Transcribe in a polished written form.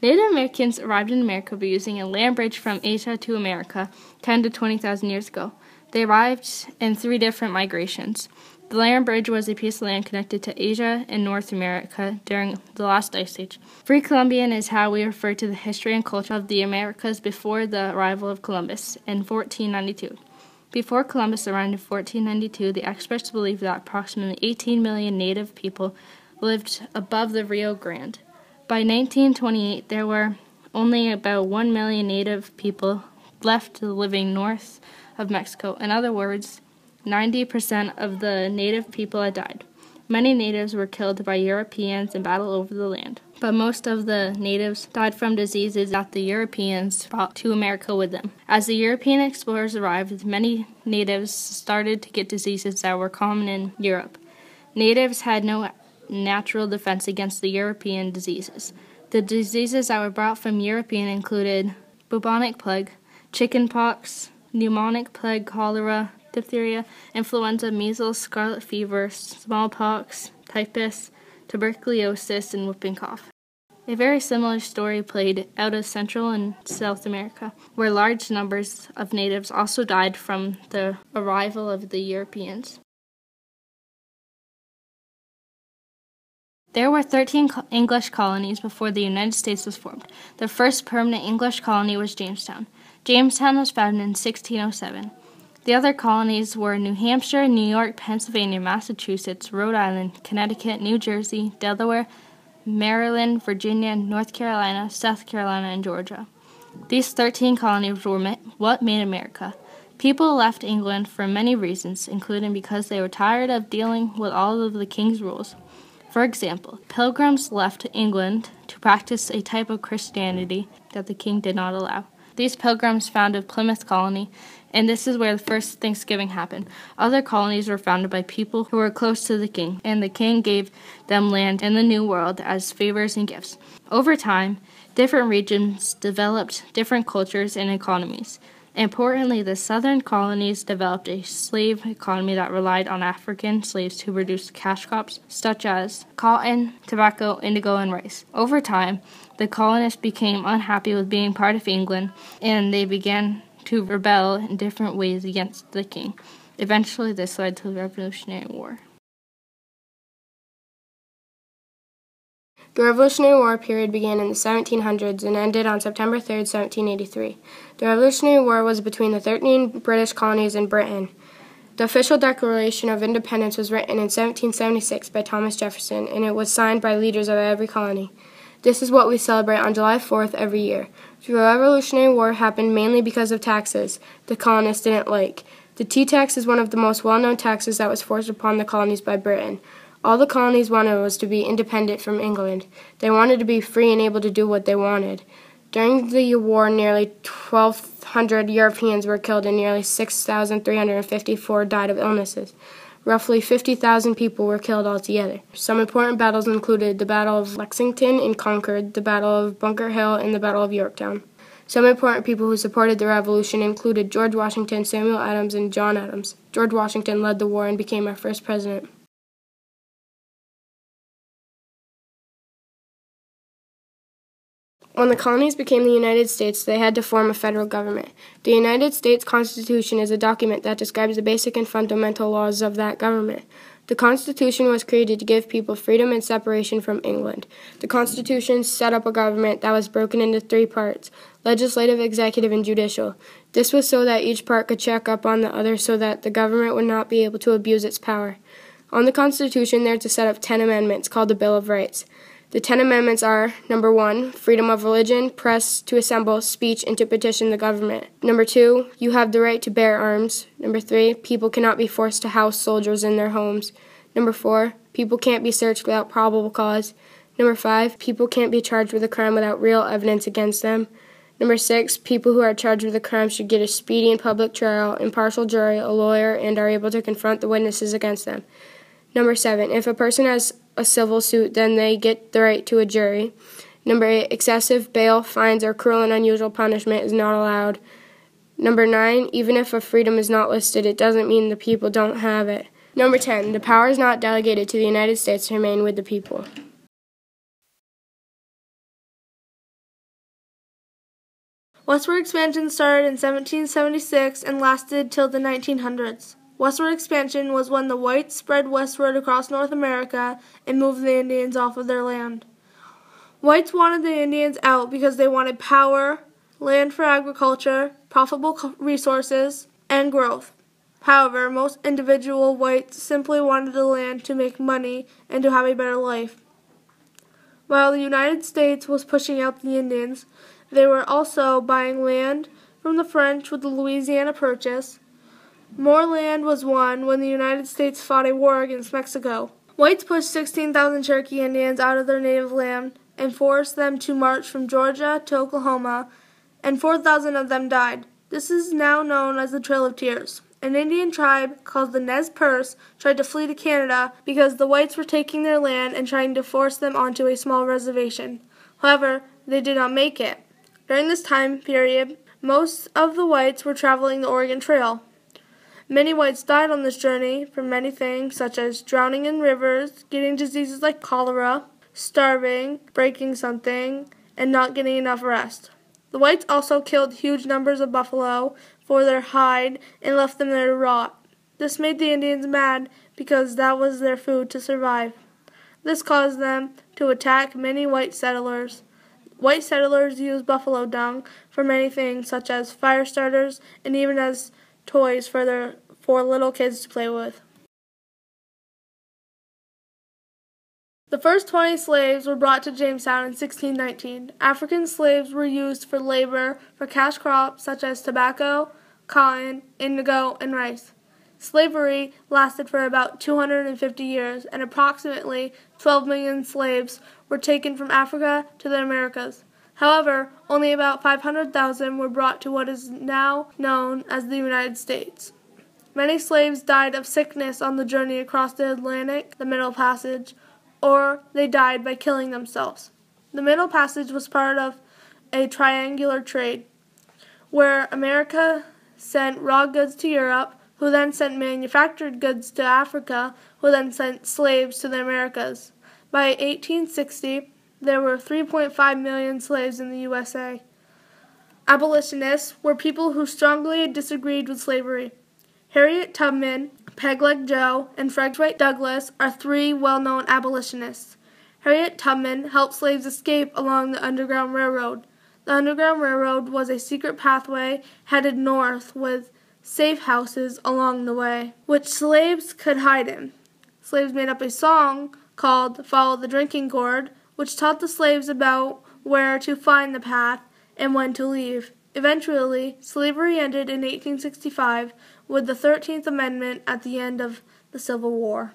Native Americans arrived in America by using a land bridge from Asia to America 10 to 20,000 years ago. They arrived in 3 different migrations. The land bridge was a piece of land connected to Asia and North America during the last ice age. Pre-Columbian is how we refer to the history and culture of the Americas before the arrival of Columbus in 1492. Before Columbus arrived in 1492, the experts believed that approximately 18 million native people lived above the Rio Grande. By 1928, there were only about 1 million native people left living north of Mexico. In other words, 90% of the native people had died. Many natives were killed by Europeans in battle over the land, but most of the natives died from diseases that the Europeans brought to America with them. As the European explorers arrived, many natives started to get diseases that were common in Europe. Natives had no natural defense against the European diseases. The diseases that were brought from European included bubonic plague, chickenpox, pneumonic plague, cholera, diphtheria, influenza, measles, scarlet fever, smallpox, typhus, tuberculosis, and whooping cough. A very similar story played out of Central and South America, where large numbers of natives also died from the arrival of the Europeans. There were 13 English colonies before the United States was formed. The first permanent English colony was Jamestown. Jamestown was founded in 1607. The other colonies were New Hampshire, New York, Pennsylvania, Massachusetts, Rhode Island, Connecticut, New Jersey, Delaware, Maryland, Virginia, North Carolina, South Carolina, and Georgia. These 13 colonies were what made America. People left England for many reasons, including because they were tired of dealing with all of the king's rules. For example, pilgrims left England to practice a type of Christianity that the king did not allow. These pilgrims founded Plymouth Colony, and this is where the first Thanksgiving happened. Other colonies were founded by people who were close to the king, and the king gave them land in the New World as favors and gifts. Over time, different regions developed different cultures and economies. Importantly, the southern colonies developed a slave economy that relied on African slaves to produce cash crops such as cotton, tobacco, indigo, and rice. Over time, the colonists became unhappy with being part of England, and they began to rebel in different ways against the king. Eventually, this led to the Revolutionary War. The Revolutionary War period began in the 1700s and ended on September 3, 1783. The Revolutionary War was between the 13 British colonies and Britain. The official Declaration of Independence was written in 1776 by Thomas Jefferson, and it was signed by leaders of every colony. This is what we celebrate on July 4th every year. The Revolutionary War happened mainly because of taxes the colonists didn't like. The tea tax is one of the most well-known taxes that was forced upon the colonies by Britain. All the colonies wanted was to be independent from England. They wanted to be free and able to do what they wanted. During the war, nearly 1,200 Europeans were killed and nearly 6,354 died of illnesses. Roughly 50,000 people were killed altogether. Some important battles included the Battle of Lexington and Concord, the Battle of Bunker Hill, and the Battle of Yorktown. Some important people who supported the revolution included George Washington, Samuel Adams, and John Adams. George Washington led the war and became our first president. When the colonies became the United States, they had to form a federal government. The United States Constitution is a document that describes the basic and fundamental laws of that government. The Constitution was created to give people freedom and separation from England. The Constitution set up a government that was broken into 3 parts: legislative, executive, and judicial. This was so that each part could check up on the other so that the government would not be able to abuse its power. On the Constitution, there are to set up 10 amendments called the Bill of Rights. The 10 amendments are, number 1, freedom of religion, press, to assemble, speech, and to petition the government. Number 2, you have the right to bear arms. Number 3, people cannot be forced to house soldiers in their homes. Number 4, people can't be searched without probable cause. Number 5, people can't be charged with a crime without real evidence against them. Number 6, people who are charged with a crime should get a speedy and public trial, impartial jury, a lawyer, and are able to confront the witnesses against them. Number 7, if a person has a civil suit, then they get the right to a jury. Number 8, excessive bail, fines, or cruel and unusual punishment is not allowed. Number 9, even if a freedom is not listed, it doesn't mean the people don't have it. Number 10, the power is not delegated to the United States to remain with the people. Westward expansion started in 1776 and lasted till the 1900s. Westward expansion was when the whites spread westward across North America and moved the Indians off of their land. Whites wanted the Indians out because they wanted power, land for agriculture, profitable resources, and growth. However, most individual whites simply wanted the land to make money and to have a better life. While the United States was pushing out the Indians, they were also buying land from the French with the Louisiana Purchase. More land was won when the United States fought a war against Mexico. Whites pushed 16,000 Cherokee Indians out of their native land and forced them to march from Georgia to Oklahoma, and 4,000 of them died. This is now known as the Trail of Tears. An Indian tribe called the Nez Perce tried to flee to Canada because the whites were taking their land and trying to force them onto a small reservation. However, they did not make it. During this time period, most of the whites were traveling the Oregon Trail. Many whites died on this journey from many things such as drowning in rivers, getting diseases like cholera, starving, breaking something, and not getting enough rest. The whites also killed huge numbers of buffalo for their hide and left them there to rot. This made the Indians mad because that was their food to survive. This caused them to attack many white settlers. White settlers used buffalo dung for many things such as fire starters and even as toys for little kids to play with. The first 20 slaves were brought to Jamestown in 1619. African slaves were used for labor for cash crops such as tobacco, cotton, indigo, and rice. Slavery lasted for about 250 years, and approximately 12 million slaves were taken from Africa to the Americas. However, only about 500,000 were brought to what is now known as the United States. Many slaves died of sickness on the journey across the Atlantic, the Middle Passage, or they died by killing themselves. The Middle Passage was part of a triangular trade, where America sent raw goods to Europe, who then sent manufactured goods to Africa, who then sent slaves to the Americas. By 1860, there were 3.5 million slaves in the USA. Abolitionists were people who strongly disagreed with slavery. Harriet Tubman, Pegleg Joe, and Frederick Douglass are three well-known abolitionists. Harriet Tubman helped slaves escape along the Underground Railroad. The Underground Railroad was a secret pathway headed north with safe houses along the way, which slaves could hide in. Slaves made up a song called Follow the Drinking Gourd, which taught the slaves about where to find the path and when to leave. Eventually, slavery ended in 1865 with the 13th Amendment at the end of the Civil War.